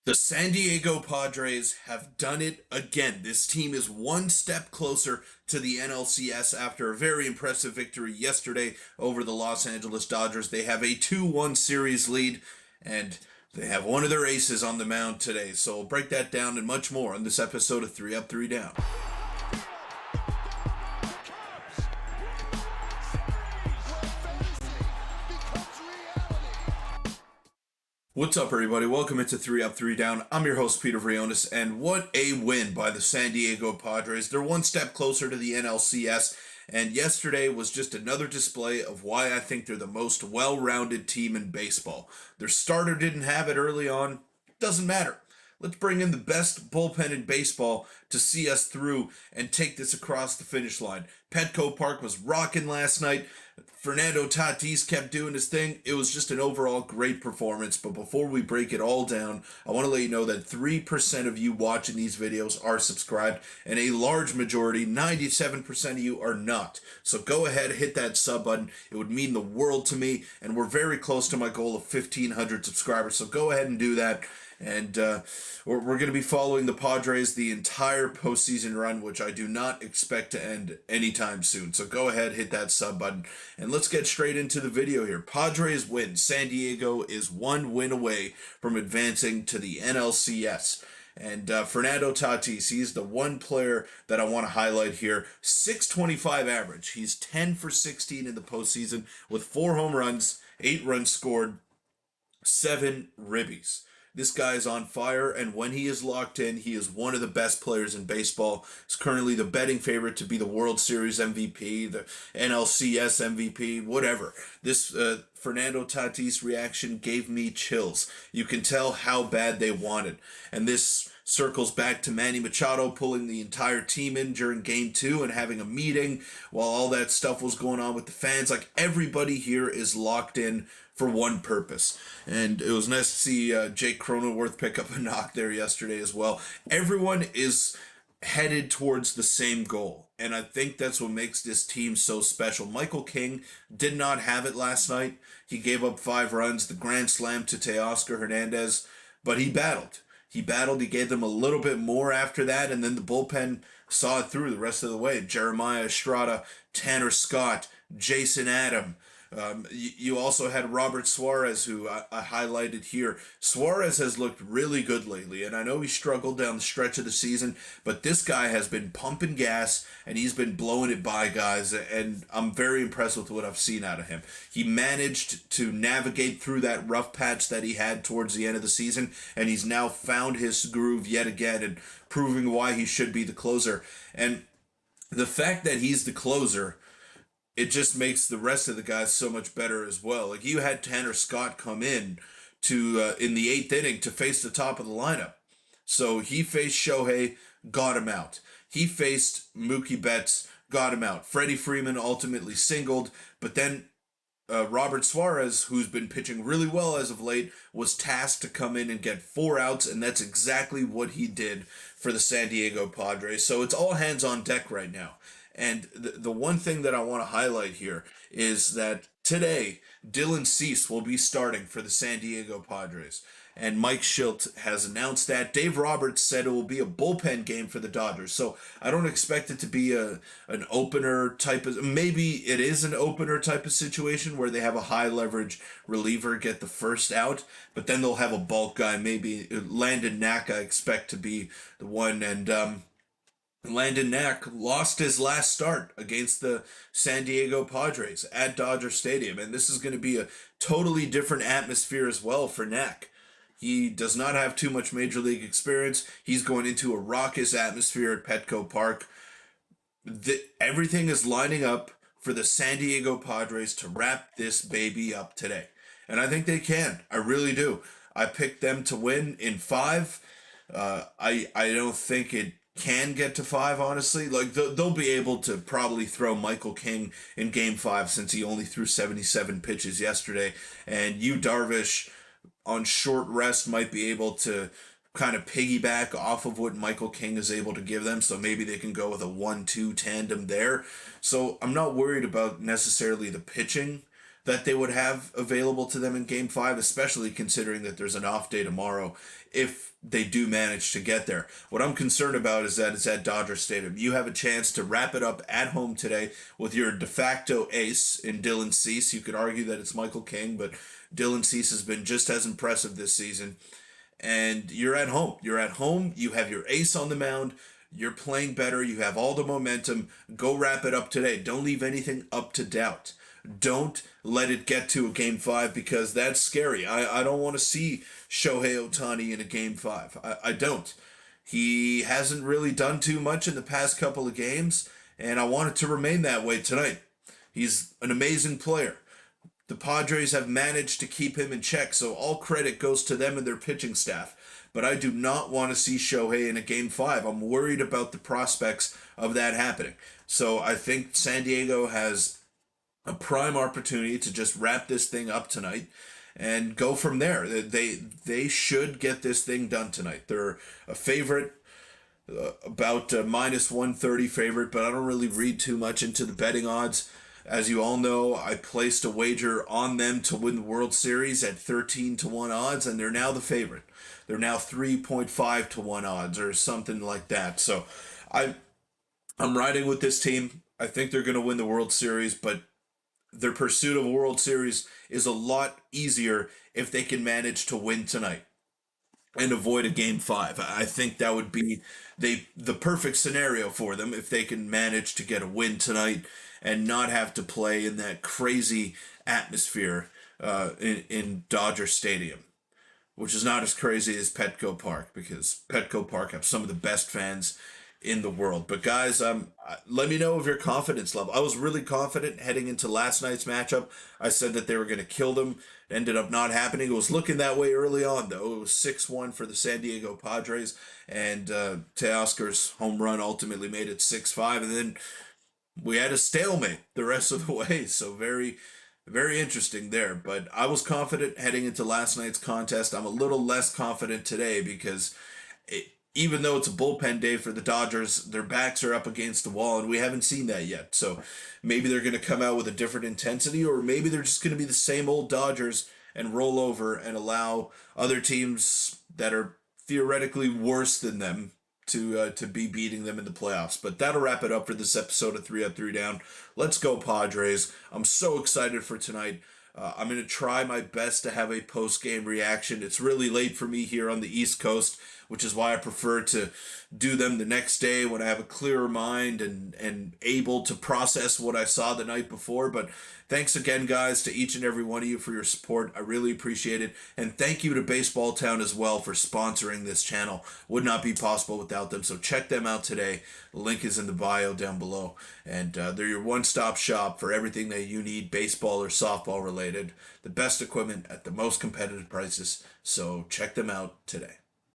The San Diego Padres have done it again. This team is one step closer to the NLCS after a very impressive victory yesterday over the Los Angeles Dodgers. They have a 2-1 series lead, and they have one of their aces on the mound today. So we'll break that down and much more on this episode of 3 Up, 3 Down. What's up, everybody? Welcome into 3 Up, 3 Down. I'm your host, Peter Vryonis, and what a win by the San Diego Padres. They're one step closer to the NLCS, and yesterday was just another display of why I think they're the most well-rounded team in baseball. Their starter didn't have it early on. Doesn't matter. Let's bring in the best bullpen in baseball to see us through and take this across the finish line. Petco Park was rocking last night. Fernando Tatis kept doing his thing. It was just an overall great performance. But before we break it all down, I want to let you know that 3% of you watching these videos are subscribed, and a large majority, 97% of you, are not. So go ahead, hit that sub button. It would mean the world to me, and we're very close to my goal of 1,500 subscribers. So go ahead and do that. And we're going to be following the Padres the entire postseason run, which I do not expect to end anytime soon. So go ahead, hit that sub button, and let's get straight into the video here. Padres win. San Diego is one win away from advancing to the NLCS. And Fernando Tatis, he's the one player that I want to highlight here. 625 average. He's 10 for 16 in the postseason with 4 home runs, 8 runs scored, 7 ribbies. This guy is on fire, and when he is locked in, he is one of the best players in baseball. He's currently the betting favorite to be the World Series MVP, the NLCS MVP, whatever. This Fernando Tatis reaction gave me chills. You can tell how bad they want it. And this circles back to Manny Machado pulling the entire team in during Game 2 and having a meeting while all that stuff was going on with the fans. Like, everybody here is locked in for one purpose. And it was nice to see Jake Cronenworth pick up a knock there yesterday as well. Everyone is headed towards the same goal, and I think that's what makes this team so special. Michael King did not have it last night. He gave up 5 runs, the grand slam to Teoscar Hernandez, but he battled. He gave them a little bit more after that, and then the bullpen saw it through the rest of the way. Jeremiah Estrada, Tanner Scott, Jason Adam. You also had Robert Suarez, who I highlighted here. Suarez has looked really good lately, and I know he struggled down the stretch of the season, but this guy has been pumping gas, and he's been blowing it by guys, and I'm very impressed with what I've seen out of him. He managed to navigate through that rough patch that he had towards the end of the season, and he's now found his groove yet again and proving why he should be the closer. And the fact that he's the closer, it just makes the rest of the guys so much better as well. Like, you had Tanner Scott come in to in the 8th inning to face the top of the lineup. So he faced Shohei, got him out. He faced Mookie Betts, got him out. Freddie Freeman ultimately singled, but then Robert Suarez, who's been pitching really well as of late, was tasked to come in and get 4 outs, and that's exactly what he did for the San Diego Padres. So it's all hands on deck right now. And the one thing that I want to highlight here is that today, Dylan Cease will be starting for the San Diego Padres. And Mike Shildt has announced that. Dave Roberts said it will be a bullpen game for the Dodgers. So I don't expect it to be an opener type of... Maybe it is an opener type of situation where they have a high leverage reliever get the first out. But then they'll have a bulk guy. Maybe Landon Knack, I expect to be the one. And Landon Knack lost his last start against the San Diego Padres at Dodger Stadium, and this is going to be a totally different atmosphere as well for Knack. He does not have too much major league experience. He's going into a raucous atmosphere at Petco Park. Everything is lining up for the San Diego Padres to wrap this baby up today, and I think they can. I really do. I picked them to win in 5. I don't think it can get to 5, honestly. Like, they'll be able to probably throw Michael King in Game 5 since he only threw 77 pitches yesterday. And Yu Darvish on short rest might be able to kind of piggyback off of what Michael King is able to give them. So maybe they can go with a 1-2 tandem there. So I'm not worried about necessarily the pitching that they would have available to them in game five, especially considering that there's an off day tomorrow if they do manage to get there. What I'm concerned about is that it's at Dodger Stadium. You have a chance to wrap it up at home today with your de facto ace in Dylan Cease. You could argue that it's Michael King, but Dylan Cease has been just as impressive this season. And you're at home. You're at home. You have your ace on the mound. You're playing better. You have all the momentum. Go wrap it up today. Don't leave anything up to doubt. Don't let it get to a game five because that's scary. I don't want to see Shohei Ohtani in a game five. I don't. He hasn't really done too much in the past couple of games, and I want it to remain that way tonight. He's an amazing player. The Padres have managed to keep him in check, so all credit goes to them and their pitching staff. But I do not want to see Shohei in a game five. I'm worried about the prospects of that happening. So I think San Diego has a prime opportunity to just wrap this thing up tonight and go from there. They should get this thing done tonight. They're a favorite, about minus 130 favorite, but I don't really read too much into the betting odds. As you all know, I placed a wager on them to win the World Series at 13 to 1 odds, and they're now the favorite. They're now 3.5 to 1 odds or something like that. So I'm riding with this team. I think they're going to win the World Series, but their pursuit of a World Series is a lot easier if they can manage to win tonight and avoid a game five. I think that would be the perfect scenario for them if they can manage to get a win tonight and not have to play in that crazy atmosphere in Dodger Stadium, which is not as crazy as Petco Park because Petco Park have some of the best fans in the world. But guys, let me know of your confidence level. I was really confident heading into last night's matchup. I said that they were going to kill them. It ended up not happening. It was looking that way early on, though. It was 6-1 for the San Diego Padres, and Teoscar's home run ultimately made it 6-5, and then we had a stalemate the rest of the way. So very, very interesting there. But I was confident heading into last night's contest. I'm a little less confident today because even though it's a bullpen day for the Dodgers, their backs are up against the wall, and we haven't seen that yet. So maybe they're going to come out with a different intensity, or maybe they're just going to be the same old Dodgers and roll over and allow other teams that are theoretically worse than them to be beating them in the playoffs. But that'll wrap it up for this episode of 3 Up, 3 Down. Let's go, Padres. I'm so excited for tonight. I'm going to try my best to have a post-game reaction. It's really late for me here on the East Coast, which is why I prefer to do them the next day when I have a clearer mind and able to process what I saw the night before. But thanks again, guys, to each and every one of you for your support. I really appreciate it. And thank you to Baseball Town as well for sponsoring this channel. Would not be possible without them. So check them out today. The link is in the bio down below. And they're your one-stop shop for everything that you need baseball or softball related. The best equipment at the most competitive prices. So check them out today.